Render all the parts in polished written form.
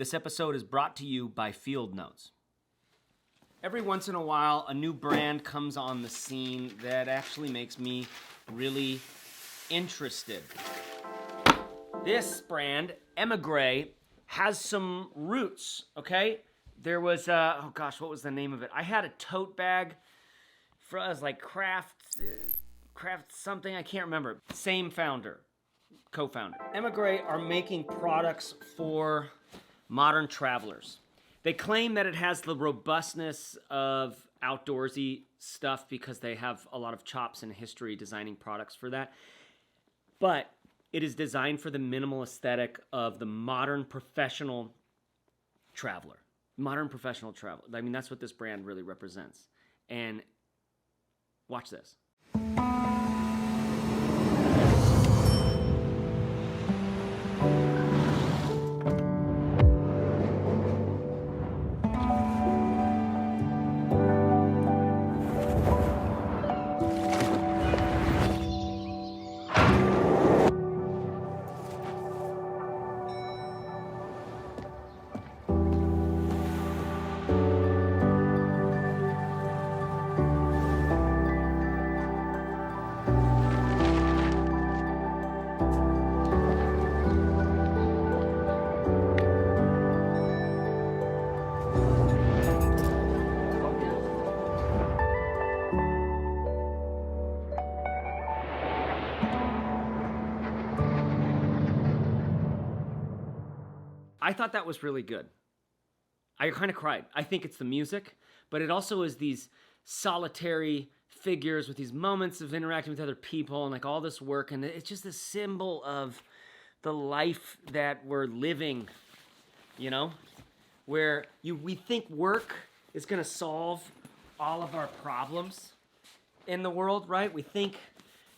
This episode is brought to you by Field Notes. Every once in a while, a new brand comes on the scene that actually makes me really interested. This brand, Émigré, has some roots, okay? There was, oh gosh, what was the name of it? I had a tote bag for us, like craft something, I can't remember. Same founder, co-founder. Émigré are making products for modern travelers. They claim that it has the robustness of outdoorsy stuff because they have a lot of chops and history designing products for that. But it is designed for the minimal aesthetic of the modern professional traveler. Modern professional traveler. I mean, that's what this brand really represents. And watch this. I thought that was really good. I kind of cried. I think it's the music, but it also is these solitary figures with these moments of interacting with other people and like all this work, and it's just a symbol of the life that we're living, you know? Where we think work is gonna solve all of our problems in the world, right? We think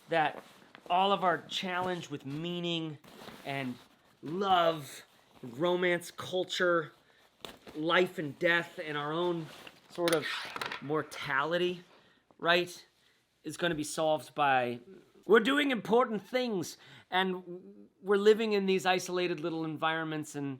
that all of our challenge with meaning and love, romance, culture, life and death, and our own sort of mortality, right, is going to be solved by we're doing important things and we're living in these isolated little environments. And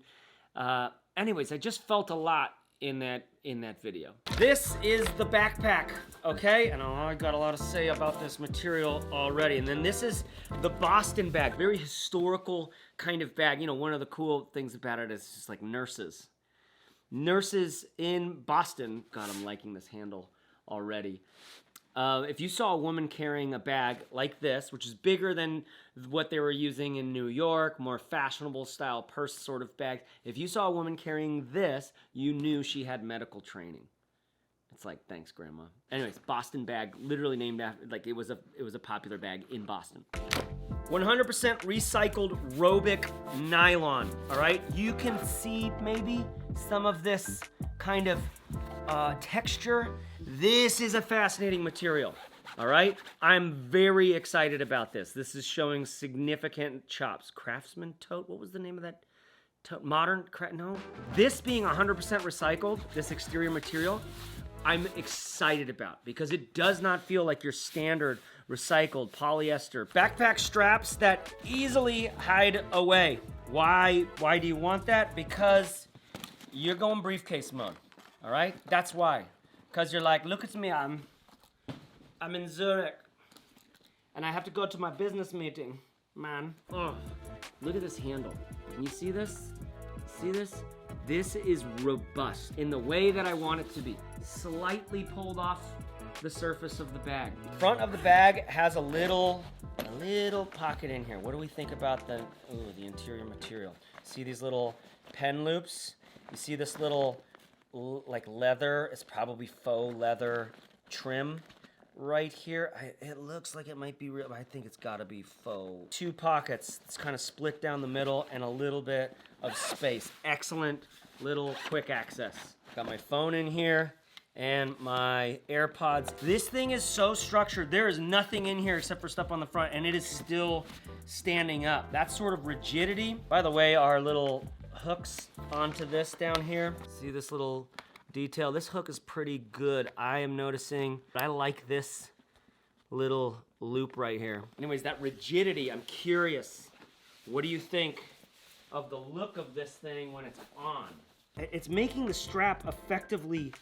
anyways, I just felt a lot in that video. This is the backpack, okay? And I got a lot to say about this material already. And then this is the Boston bag, very historical kind of bag. You know, one of the cool things about it is just like nurses. Nurses in Boston, God, I'm liking this handle already. If you saw a woman carrying a bag like this, which is bigger than what they were using in New York, more fashionable style purse sort of bag, if you saw a woman carrying this, you knew she had medical training. It's like, thanks, Grandma. Anyways, Boston bag, literally named after, like it was a popular bag in Boston. 100% recycled Robic nylon, all right? You can see maybe some of this kind of texture. This is a fascinating material, all right? I'm very excited about this. This is showing significant chops. Craftsman tote, what was the name of that tote? No. This being 100% recycled, this exterior material, I'm excited about because it does not feel like your standard recycled polyester. Backpack straps that easily hide away. Why do you want that? Because you're going briefcase mode, all right? That's why. Because you're like, look at me, I'm in Zurich, and I have to go to my business meeting, man. Oh, look at this handle. Can you see this? See this? This is robust in the way that I want it to be. Slightly pulled off the surface of the bag. Front of the bag has a little pocket in here. What do we think about the interior material? See these little pen loops? You see this little like leather, it's probably faux leather trim right here. It looks like it might be real, but I think it's gotta be faux. Two pockets, it's kind of split down the middle and a little bit of space. Excellent little quick access. Got my phone in here and my AirPods. This thing is so structured. There is nothing in here except for stuff on the front, and it is still standing up. That sort of rigidity. By the way, our little hooks onto this down here. See this little detail? This hook is pretty good. I am noticing, I like this little loop right here. Anyways, that rigidity, I'm curious. What do you think of the look of this thing when it's on. It's making the strap effectively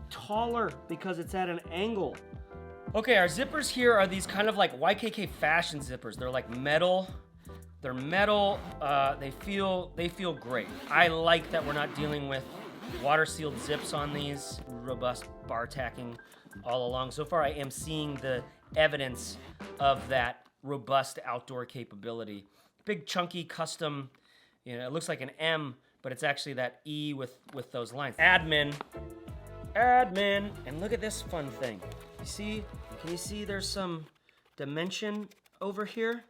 taller because it's at an angle. Okay, our zippers here are these kind of like YKK fashion zippers. They're like metal. They're metal. They feel great. I like that we're not dealing with water-sealed zips on these. Robust bar tacking all along. So far, I am seeing the evidence of that robust outdoor capability. Big, chunky, custom. You know, it looks like an M, but it's actually that E with those lines. Admin, and look at this fun thing. You see? Can you see there's some dimension over here?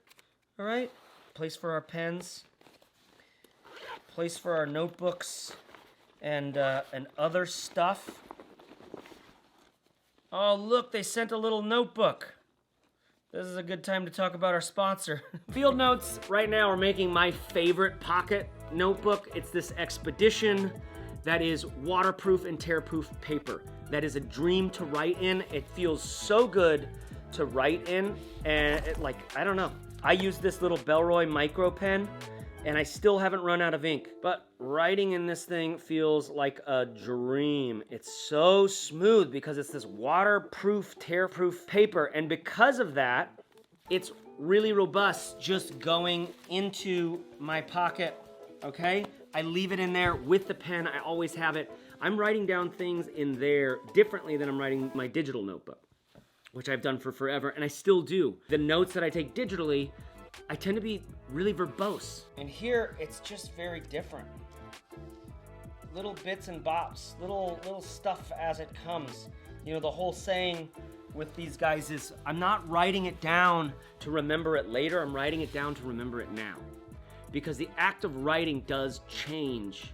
All right, place for our pens, place for our notebooks, and other stuff. Oh, look, they sent a little notebook. This is a good time to talk about our sponsor. Field Notes, right now, are making my favorite pocket notebook. It's this Expedition that is waterproof and tear-proof paper. That is a dream to write in. It feels so good to write in, and I don't know. I use this little Belroy micro pen, and I still haven't run out of ink. But writing in this thing feels like a dream. It's so smooth because it's this waterproof, tear-proof paper, and because of that, it's really robust just going into my pocket, okay? I leave it in there with the pen. I always have it. I'm writing down things in there differently than I'm writing my digital notebook, which I've done for forever, and I still do. The notes that I take digitally, I tend to be really verbose. And here, it's just very different. Little bits and bops, little stuff as it comes. You know, the whole saying with these guys is, I'm not writing it down to remember it later, I'm writing it down to remember it now. Because the act of writing does change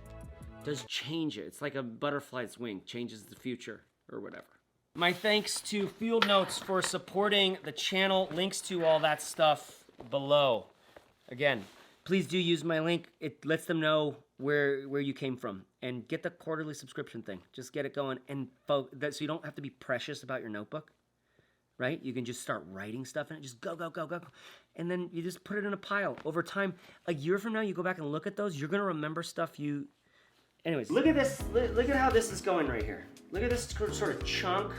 it. It's like a butterfly's wing, changes the future or whatever. My thanks to Field Notes for supporting the channel. Links to all that stuff below. Again, please do use my link. It lets them know where you came from. And get the quarterly subscription thing. Just get it going, and so you don't have to be precious about your notebook, right? You can just start writing stuff in it. Just go. And then you just put it in a pile. Over time, a year from now, you go back and look at those, you're gonna remember stuff you... Anyways, look at this. Look at how this is going right here. Look at this sort of chunk.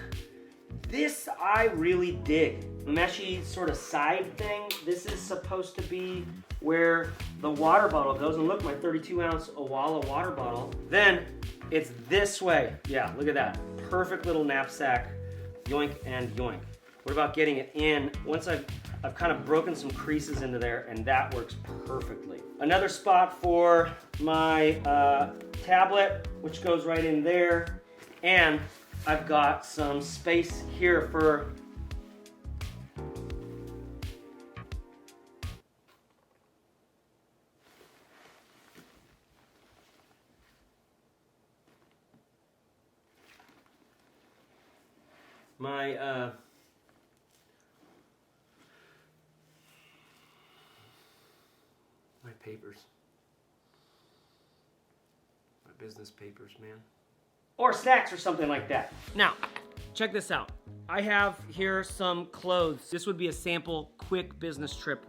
This I really dig. Meshy sort of side thing. This is supposed to be where the water bottle goes. And look, my 32-ounce Owala water bottle. Then it's this way. Yeah, look at that. Perfect little knapsack. Yoink and yoink. What about getting it in? Once I've kind of broken some creases into there, and that works perfectly. Another spot for my tablet, which goes right in there. And I've got some space here for my papers. My business papers, man. Or snacks or something like that. Now, check this out. I have here some clothes. This would be a sample quick business trip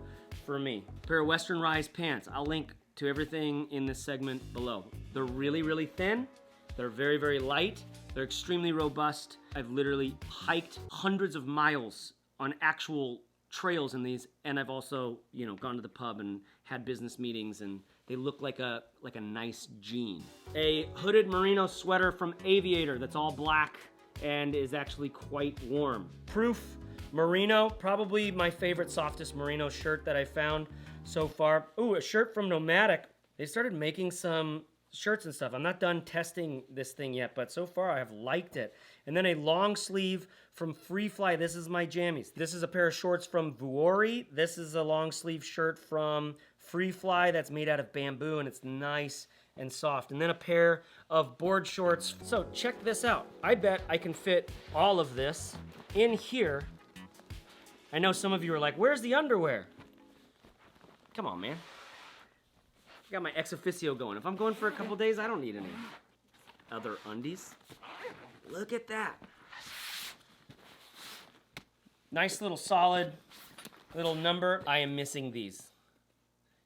for me. A pair of Western Rise pants. I'll link to everything in this segment below. They're really, really thin. They're very, very light. They're extremely robust. I've literally hiked hundreds of miles on actual trails in these, and I've also, you know, gone to the pub and had business meetings, and they look like a nice jean. A hooded merino sweater from Aviator that's all black and is actually quite warm. Proof merino, probably my favorite softest merino shirt that I found so far. Ooh, a shirt from Nomadic. They started making some shirts and stuff. I'm not done testing this thing yet, but so far I have liked it. And then a long sleeve from Free Fly. This is my jammies. This is a pair of shorts from Vuori. This is a long sleeve shirt from Free Fly that's made out of bamboo, and it's nice and soft. And then a pair of board shorts. So check this out. I bet I can fit all of this in here. I know some of you are like, where's the underwear? Come on, man. I got my ex officio going. If I'm going for a couple days, I don't need any other undies. Look at that. Nice little solid little number. I am missing these.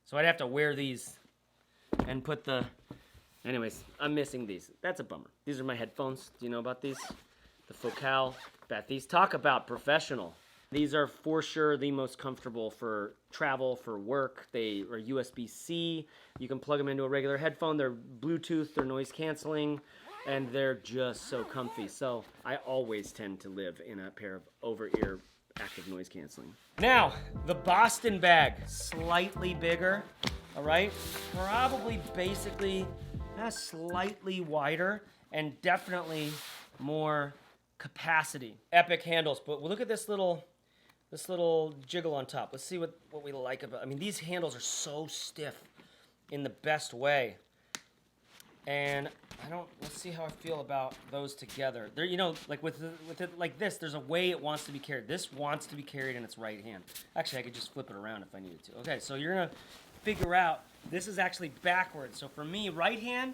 So I'd have to wear these and put the... Anyways, I'm missing these. That's a bummer. These are my headphones. Do you know about these? The Focal. These talk about professional. These are for sure the most comfortable for travel, for work. They are USB-C. You can plug them into a regular headphone. They're Bluetooth, they're noise canceling, and they're just so comfy. So I always tend to live in a pair of over-ear active noise canceling. Now, the Boston bag, slightly bigger, all right? Probably basically slightly wider and definitely more capacity. Epic handles, but look at this little jiggle on top. Let's see what we like about. I mean, these handles are so stiff in the best way, and let's see how I feel about those together. They're, you know, like with it like this, there's a way it wants to be carried. This wants to be carried in its right hand. Actually, I could just flip it around if I needed to. Okay, so you're gonna figure out this is actually backwards. So for me, right hand,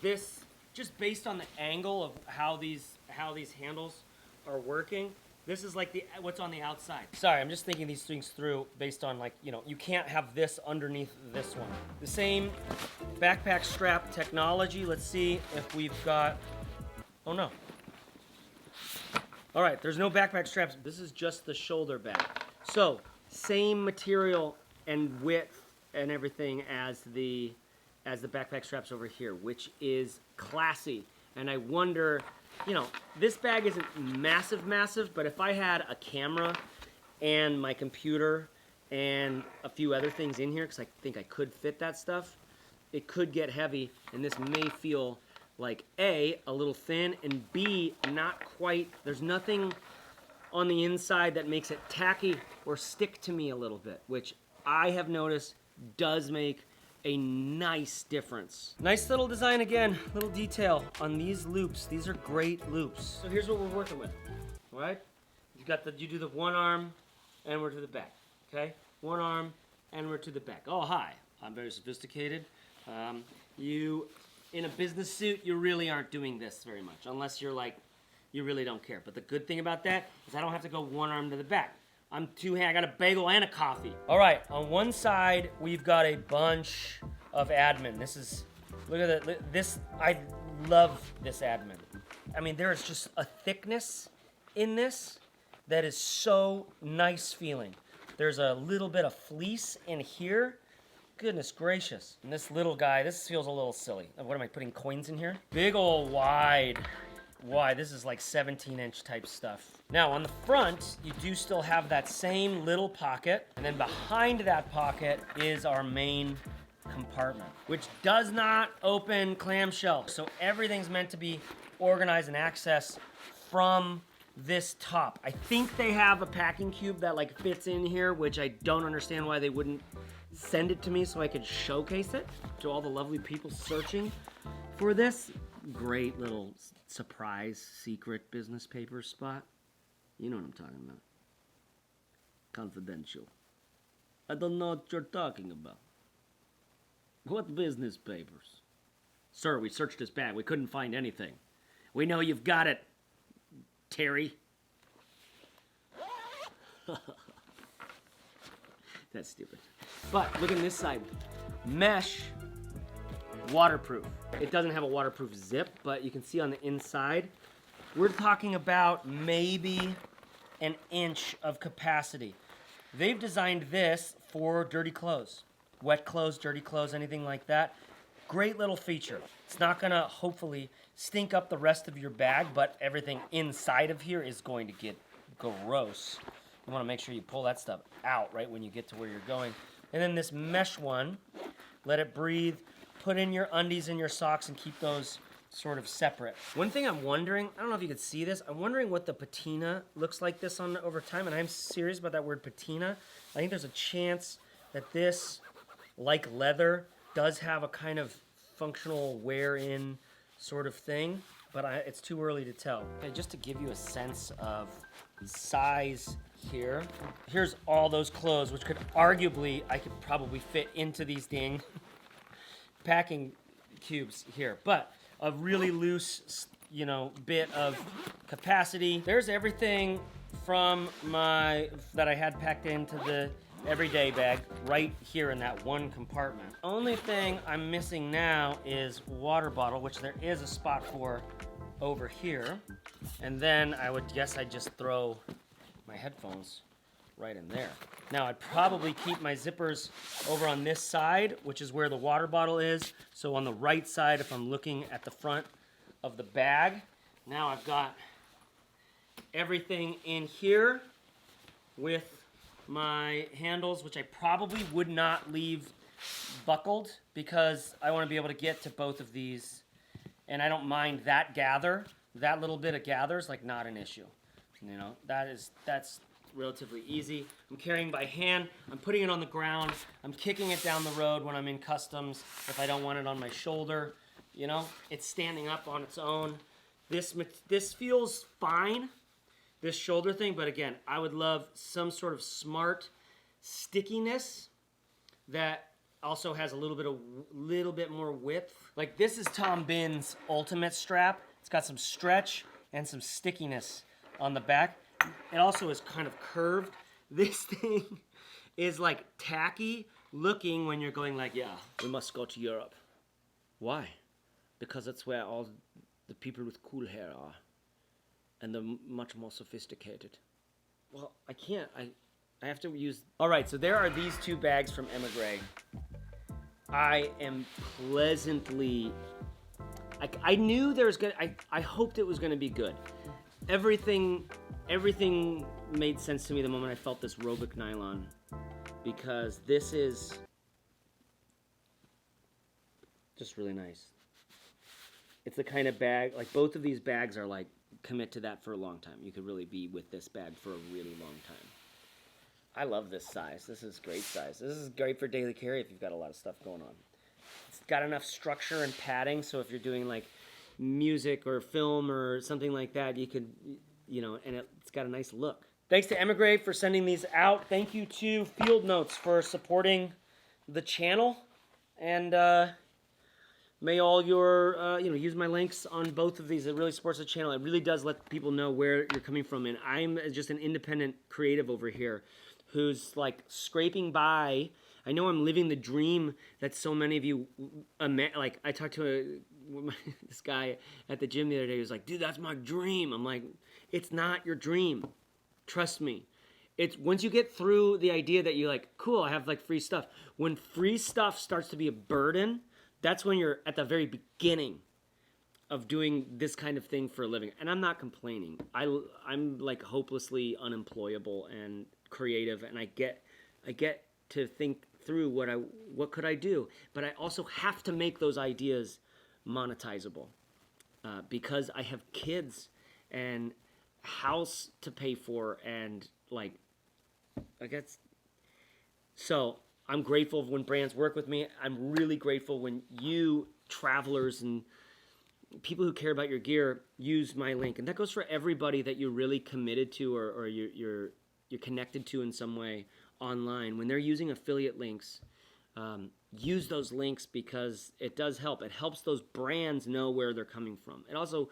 this, just based on the angle of how these handles are working, this is like what's on the outside. Sorry, I'm just thinking these things through based on, like, you know, you can't have this underneath this one. The same backpack strap technology. Let's see if we've got, oh no. All right, there's no backpack straps. This is just the shoulder bag. So same material and width and everything as the backpack straps over here, which is classy. And I wonder, you know, this bag isn't massive, but if I had a camera and my computer and a few other things in here, because I think I could fit that stuff, it could get heavy, and this may feel like A, a little thin, and B, not quite, there's nothing on the inside that makes it tacky or stick to me a little bit, which I have noticed does make a nice difference. Nice little design again, little detail on these loops. These are great loops. So here's what we're working with, all right? You do the one arm and we're to the back, okay? One arm and we're to the back. Oh, hi, I'm very sophisticated. In a business suit, you really aren't doing this very much, unless you're like, you really don't care. But the good thing about that is I don't have to go one arm to the back. I got a bagel and a coffee. All right, on one side, we've got a bunch of admin. Look at this, I love this admin. I mean, there is just a thickness in this that is so nice feeling. There's a little bit of fleece in here. Goodness gracious. And this little guy, this feels a little silly. What am I, putting coins in here? Big old wide. This is like 17-inch type stuff. Now on the front, you do still have that same little pocket, and then behind that pocket is our main compartment, which does not open clamshell. So everything's meant to be organized and accessed from this top. I think they have a packing cube that like fits in here, which I don't understand why they wouldn't send it to me so I could showcase it to all the lovely people searching for this. Great little surprise secret business paper spot. You know what I'm talking about. Confidential. I don't know what you're talking about. What business papers? Sir, we searched this bag. We couldn't find anything. We know you've got it, Terry. That's stupid. But look at this side. Mesh, waterproof. It doesn't have a waterproof zip, but you can see on the inside, we're talking about maybe an inch of capacity. They've designed this for dirty clothes. Wet clothes, dirty clothes, anything like that. Great little feature. It's not gonna, hopefully, stink up the rest of your bag, but everything inside of here is going to get gross. You wanna make sure you pull that stuff out right when you get to where you're going. And then this mesh one, let it breathe, put in your undies and your socks and keep those sort of separate. One thing I'm wondering, I don't know if you could see this, I'm wondering what the patina looks like this on over time, and I'm serious about that word patina. I think there's a chance that this, like leather, does have a kind of functional wear-in sort of thing, but it's too early to tell. Okay, just to give you a sense of size here, here's all those clothes, which could arguably, I could probably fit into these dang packing cubes here, but a really loose, you know, bit of capacity. There's everything from that I had packed into the everyday bag right here in that one compartment. Only thing I'm missing now is water bottle, which there is a spot for over here. And then I would guess I'd just throw my headphones right in there. Now I'd probably keep my zippers over on this side, which is where the water bottle is. So on the right side, if I'm looking at the front of the bag, now I've got everything in here with my handles, which I probably would not leave buckled because I want to be able to get to both of these. And I don't mind that gather. That little bit of gather is like not an issue. You know, that's relatively easy. I'm carrying by hand. I'm putting it on the ground. I'm kicking it down the road when I'm in customs if I don't want it on my shoulder. You know, it's standing up on its own. This feels fine, this shoulder thing, but again, I would love some sort of smart stickiness that also has a little bit more width. Like this is Tom Binn's ultimate strap. It's got some stretch and some stickiness on the back. It also is kind of curved. This thing is like tacky looking when you're going like, yeah, we must go to Europe. Why? Because that's where all the people with cool hair are. And they're much more sophisticated. Well, I can't. I have to use... All right, so there are these two bags from Émigré. I am pleasantly... I knew there was gonna... I hoped it was gonna be good. Everything made sense to me the moment I felt this Robic nylon, because this is just really nice. It's the kind of bag, like both of these bags are like, commit to that for a long time. You could really be with this bag for a really long time. I love this size. This is great size. This is great for daily carry if you've got a lot of stuff going on. It's got enough structure and padding, so if you're doing like music or film or something like that, you could, you know, and it's got a nice look. Thanks to Émigré for sending these out. Thank you to Field Notes for supporting the channel. And may all your, use my links on both of these. It really supports the channel. It really does let people know where you're coming from. And I'm just an independent creative over here who's like scraping by. I know I'm living the dream that so many of you, like I talked to this guy at the gym the other day. He was like, dude, that's my dream. I'm like, it's not your dream. Trust me. It's once you get through the idea that you're like, cool, I have like free stuff. When free stuff starts to be a burden, that's when you're at the very beginning of doing this kind of thing for a living. And I'm not complaining. I'm like hopelessly unemployable and creative, and I get to think through what could I do. But I also have to make those ideas monetizable because I have kids and house to pay for, and like I guess so I'm grateful when brands work with me. I'm really grateful when you travelers and people who care about your gear use my link, and that goes for everybody that you're really committed to or you're connected to in some way online. When they're using affiliate links, use those links because it does help. It helps those brands know where they're coming from. It also,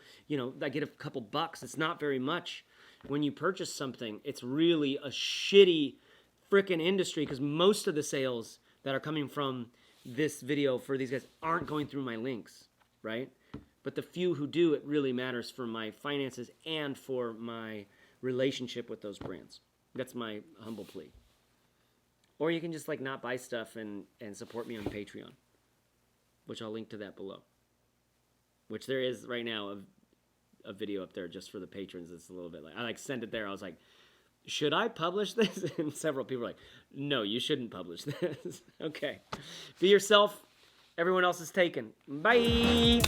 I get a couple bucks. It's not very much when you purchase something. It's really a shitty frickin' industry because most of the sales that are coming from this video for these guys aren't going through my links, right? But the few who do, it really matters for my finances and for my relationship with those brands. That's my humble plea. Or you can just like not buy stuff and support me on Patreon, which I'll link to that below. Which there is right now a video up there just for the patrons. It's a little bit like, I like sent it there. I was like, should I publish this? And several people were like, no, you shouldn't publish this. Okay. Be yourself. Everyone else is taken. Bye.